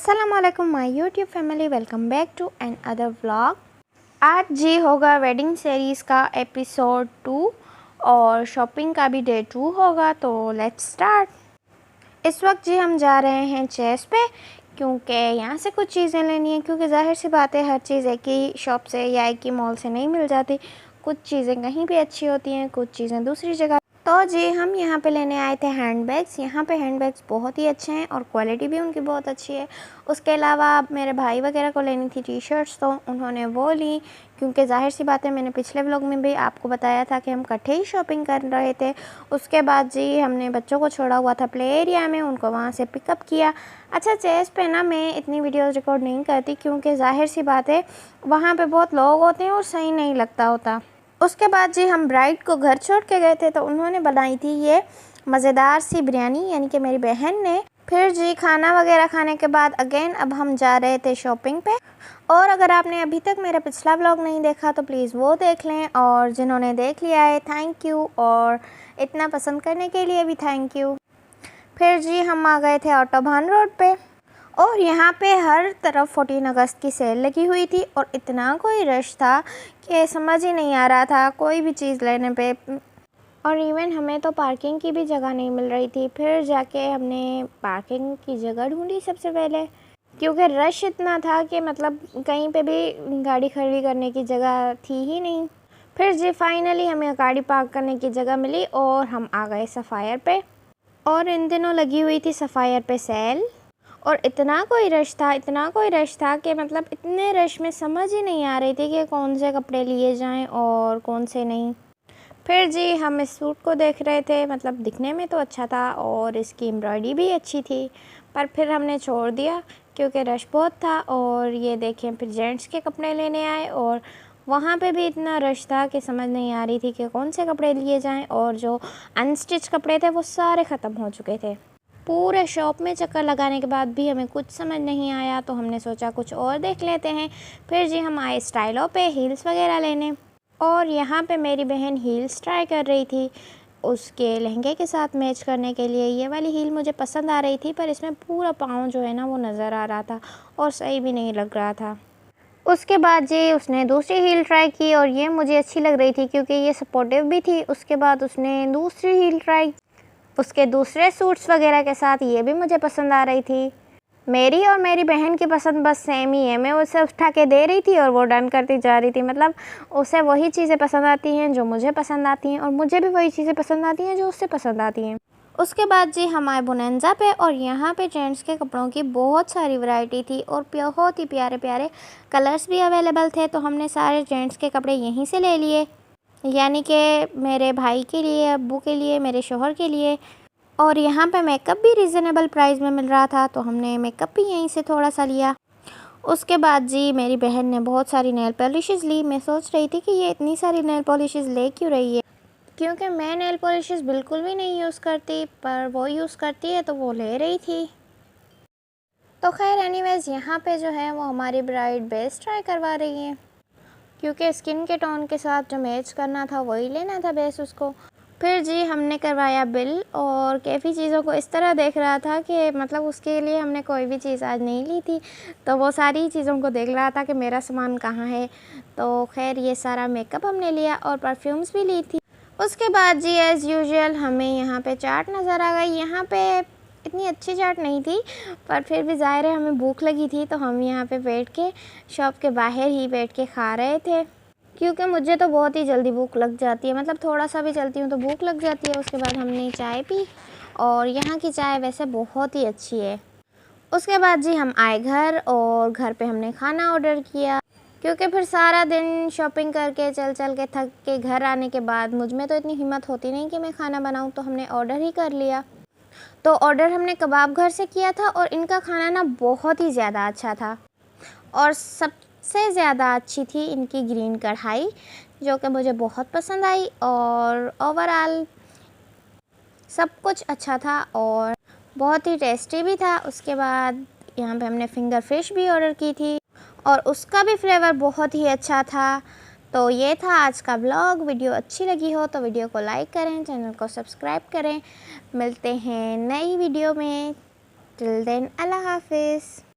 अस्सलामुअलैकुम my YouTube family, welcome back to another vlog. आज जी होगा वेडिंग सीरीज़ का एपिसोड 2 और शॉपिंग का भी डे 2 होगा, तो लेट्स स्टार्ट। इस वक्त जी हम जा रहे हैं चेस पे, क्योंकि यहाँ से कुछ चीज़ें लेनी है, क्योंकि जाहिर सी बात है हर चीज़ एक ही शॉप से या एक ही मॉल से नहीं मिल जाती। कुछ चीज़ें कहीं भी अच्छी होती हैं, कुछ चीज़ें दूसरी जगह। तो जी हम यहाँ पे लेने आए थे हैंडबैग्स। यहाँ पे हैंडबैग्स बहुत ही अच्छे हैं और क्वालिटी भी उनकी बहुत अच्छी है। उसके अलावा मेरे भाई वगैरह को लेनी थी टी शर्ट्स, तो उन्होंने वो ली, क्योंकि जाहिर सी बात है मैंने पिछले व्लॉग में भी आपको बताया था कि हम इकट्ठे ही शॉपिंग कर रहे थे। उसके बाद जी हमने बच्चों को छोड़ा हुआ था प्ले एरिया में, उनको वहाँ से पिकअप किया। अच्छा, चेस पे ना मैं इतनी वीडियोज़ रिकॉर्ड नहीं करती, क्योंकि जाहिर सी बात है वहाँ पर बहुत लोग होते हैं और सही नहीं लगता होता। उसके बाद जी हम ब्राइड को घर छोड़ के गए थे, तो उन्होंने बनाई थी ये मज़ेदार सी बिरयानी, यानी कि मेरी बहन ने। फिर जी खाना वगैरह खाने के बाद अगेन अब हम जा रहे थे शॉपिंग पे। और अगर आपने अभी तक मेरा पिछला व्लॉग नहीं देखा तो प्लीज़ वो देख लें, और जिन्होंने देख लिया है थैंक यू, और इतना पसंद करने के लिए भी थैंक यू। फिर जी हम आ गए थे ऑटोबान रोड पे, और यहाँ पे हर तरफ 14 अगस्त की सेल लगी हुई थी और इतना कोई रश था कि समझ ही नहीं आ रहा था कोई भी चीज़ लेने पे। और इवन हमें तो पार्किंग की भी जगह नहीं मिल रही थी। फिर जाके हमने पार्किंग की जगह ढूंढी सबसे पहले, क्योंकि रश इतना था कि मतलब कहीं पे भी गाड़ी खड़ी करने की जगह थी ही नहीं। फिर जी फाइनली हमें गाड़ी पार्क करने की जगह मिली और हम आ गए सफ़ायर पे। और इन दिनों लगी हुई थी सफ़ायर पे सेल, और इतना कोई रश था कि मतलब इतने रश में समझ ही नहीं आ रही थी कि कौन से कपड़े लिए जाएं और कौन से नहीं। फिर जी हम इस सूट को देख रहे थे, मतलब दिखने में तो अच्छा था और इसकी एम्ब्रॉयडरी भी अच्छी थी, पर फिर हमने छोड़ दिया क्योंकि रश बहुत था। और ये देखें, फिर जेंट्स के कपड़े लेने आए और वहाँ पे भी इतना रश था कि समझ नहीं आ रही थी कि कौन से कपड़े लिए जाएं, और जो अनस्टिच कपड़े थे वो सारे ख़त्म हो चुके थे। पूरे शॉप में चक्कर लगाने के बाद भी हमें कुछ समझ नहीं आया, तो हमने सोचा कुछ और देख लेते हैं। फिर जी हम आए स्टाइलों पे हील्स वगैरह लेने, और यहाँ पे मेरी बहन हील्स ट्राई कर रही थी उसके लहंगे के साथ मैच करने के लिए। ये वाली हील मुझे पसंद आ रही थी, पर इसमें पूरा पाँव जो है ना वो नज़र आ रहा था और सही भी नहीं लग रहा था। उसके बाद जी उसने दूसरी हील ट्राई की और ये मुझे अच्छी लग रही थी क्योंकि ये सपोर्टिव भी थी। उसके बाद उसने दूसरी हील ट्राई उसके दूसरे सूट्स वगैरह के साथ, ये भी मुझे पसंद आ रही थी। मेरी और मेरी बहन की पसंद बस सेम ही है। मैं उसे उठा के दे रही थी और वो डन करती जा रही थी। मतलब उसे वही चीज़ें पसंद आती हैं जो मुझे पसंद आती हैं, और मुझे भी वही चीज़ें पसंद आती हैं जो उससे पसंद आती हैं। उसके बाद जी हम आए बोनेंजा पे, और यहाँ पे जेंट्स के कपड़ों की बहुत सारी वैरायटी थी और बहुत ही प्यारे प्यारे कलर्स भी अवेलेबल थे। तो हमने सारे जेंट्स के कपड़े यहीं से ले लिए, यानी कि मेरे भाई के लिए, अब्बू के लिए, मेरे शोहर के लिए। और यहाँ पे मेकअप भी रीज़नेबल प्राइस में मिल रहा था, तो हमने मेकअप भी यहीं से थोड़ा सा लिया। उसके बाद जी मेरी बहन ने बहुत सारी नेल पॉलिशेस ली। मैं सोच रही थी कि ये इतनी सारी नेल पॉलिशेस ले क्यों रही है, क्योंकि मैं नेल पॉलिशेस बिल्कुल भी नहीं यूज़ करती, पर वो यूज़ करती है तो वो ले रही थी। तो खैर एनीवेज़ यहाँ पे जो है वो हमारी ब्राइड बेस ट्राई करवा रही है, क्योंकि स्किन के टोन के साथ जो मैच करना था वही लेना था बेस उसको। फिर जी हमने करवाया बिल, और कैफ़ी चीज़ों को इस तरह देख रहा था कि मतलब उसके लिए हमने कोई भी चीज़ आज नहीं ली थी, तो वो सारी चीज़ों को देख रहा था कि मेरा सामान कहाँ है। तो खैर ये सारा मेकअप हमने लिया और परफ्यूम्स भी ली थी। उसके बाद जी एज़ यूजुअल हमें यहाँ पे चाट नज़र आ गई। यहाँ पे इतनी अच्छी चाट नहीं थी, पर फिर भी ज़ाहिर है हमें भूख लगी थी, तो हम यहाँ पे बैठ के शॉप के बाहर ही बैठ के खा रहे थे, क्योंकि मुझे तो बहुत ही जल्दी भूख लग जाती है। मतलब थोड़ा सा भी चलती हूँ तो भूख लग जाती है। उसके बाद हमने चाय पी, और यहाँ की चाय वैसे बहुत ही अच्छी है। उसके बाद जी हम आए घर, और घर पे हमने खाना ऑर्डर किया, क्योंकि फिर सारा दिन शॉपिंग करके चल चल के थक के घर आने के बाद मुझ में तो इतनी हिम्मत होती नहीं कि मैं खाना बनाऊँ, तो हमने ऑर्डर ही कर लिया। तो ऑर्डर हमने कबाब घर से किया था, और इनका खाना ना बहुत ही ज़्यादा अच्छा था, और सबसे ज़्यादा अच्छी थी इनकी ग्रीन कढ़ाई, जो कि मुझे बहुत पसंद आई। और ओवरऑल सब कुछ अच्छा था और बहुत ही टेस्टी भी था। उसके बाद यहाँ पे हमने फिंगर फिश भी ऑर्डर की थी, और उसका भी फ्लेवर बहुत ही अच्छा था। तो ये था आज का ब्लॉग। वीडियो अच्छी लगी हो तो वीडियो को लाइक करें, चैनल को सब्सक्राइब करें। मिलते हैं नई वीडियो में। टिल देन अल्लाह हाफिज़।